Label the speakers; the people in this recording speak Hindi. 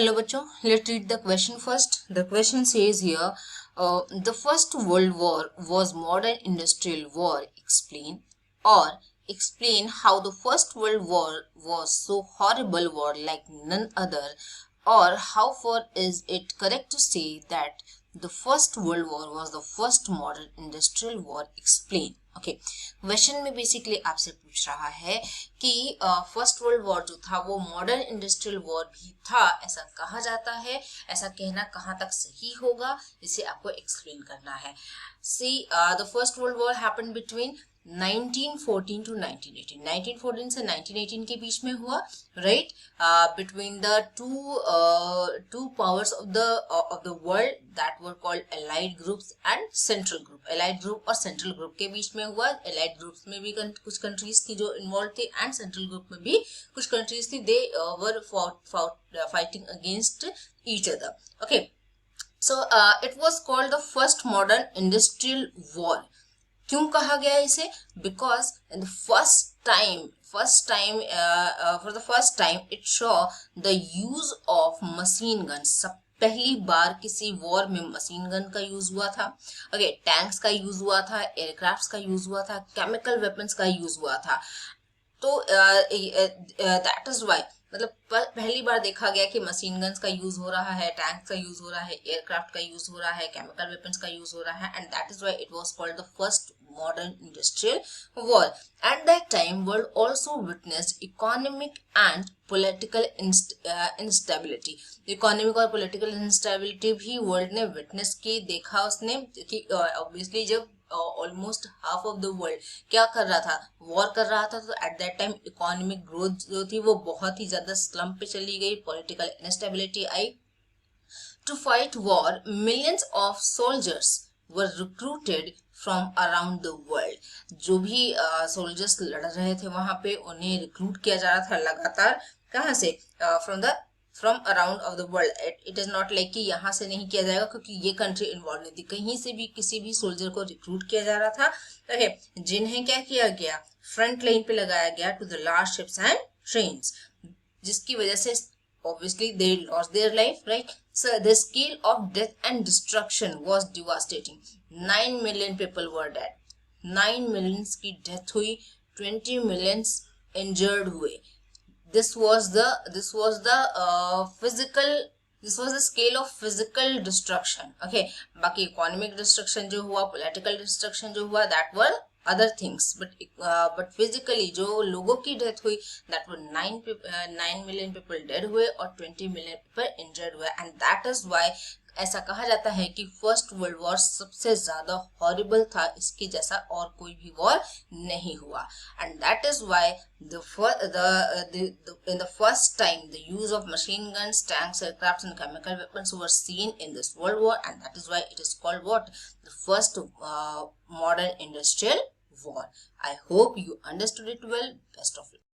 Speaker 1: Hello बच्चों, let's read the question first. The question says here, the First World War was modern industrial war. Explain how the First World War was so horrible war like none other, or how far is it correct to say that the First World War was the first modern industrial war? Explain. Okay question में बेसिकली आपसे पूछ रहा है कि फर्स्ट वर्ल्ड वॉर जो था वो मॉडर्न इंडस्ट्रियल वॉर भी था, ऐसा कहा जाता है, ऐसा कहना कहाँ तक सही होगा, इसे आपको एक्सप्लेन करना है. See the first world war happened between 1914 to 1918. 1914 से 1918 के बीच में हुआ, right, between the two powers of the world that were called allied groups and central group. Allied group और सेंट्रल ग्रुप के बीच में हुआ. एलाइड ग्रुप्स में भी कुछ कंट्रीज थी जो इन्वॉल्व थी एंड सेंट्रल ग्रुप में भी कुछ कंट्रीज थी. They were fighting against each other. Okay, so it was called the first modern industrial war. क्यों कहा गया इसे? Because in the first time for the first time it show the use of machine gun. सब पहली बार किसी वॉर में मशीन गन का यूज हुआ था. ओके, टैंक्स का यूज हुआ था, एयरक्राफ्ट्स का यूज हुआ था, केमिकल वेपन्स का यूज हुआ था. तो दैट इज वाई, मतलब पहली बार देखा गया कि मशीन गन्स का यूज हो रहा है, टैंक्स का यूज हो रहा है, एयरक्राफ्ट का यूज हो रहा है, केमिकल वेपन्स का यूज हो रहा है, and that is why it was called the first modern industrial war. At that time world also witnessed economic and political instability. Economic और पॉलिटिकल इंस्टेबिलिटी भी वर्ल्ड ने विटनेस की, देखा उसने कि ऑब्वियसली जब almost half of the world क्या कर रहा था, वॉर कर रहा था, तो at that time economic growth जो थी वो बहुत ही ज्यादा स्लम्प पे चली गई, पॉलिटिकल इंस्टेबिलिटी आई. To fight war millions of soldiers were recruited from around the world. जो भी सोल्जर्स लड़ रहे थे वहां पे उन्हें रिक्रूट किया जा रहा था लगातार. कहाँ से? From around of the world. It is not like कि यहाँ से नहीं किया जाएगा क्योंकि ये कंट्री इन्वॉल्व नहीं थी, कहीं से भी किसी भी सोल्जर को रिक्रूट किया जा रहा था. ओके, जिन्हें क्या किया गया, फ्रंट लाइन पे लगाया गया to the large ships and trains, जिसकी वजह से obviously they lost their life, right? So the scale of death and destruction was devastating. 9 million people were dead. 9 millions की death हुई, 20 millions injured हुए. This was the scale of physical destruction. Okay, बाकी economic destruction जो हुआ, political destruction जो हुआ, that were other things, but physically जो लोगों की डेथ हुई, that were 9 million people dead हुए और 20 million people injured हुए. And that is why ऐसा कहा जाता है कि फर्स्ट वर्ल्ड वॉर सबसे ज्यादा हॉरिबल था, इसके जैसा और कोई भी वॉर नहीं हुआ. And that is why in the first time the use of machine guns, tanks, aircrafts and chemical weapons were seen in this world war, and that is why it is called what? The first modern industrial war. I hope you understood it well. Best of luck.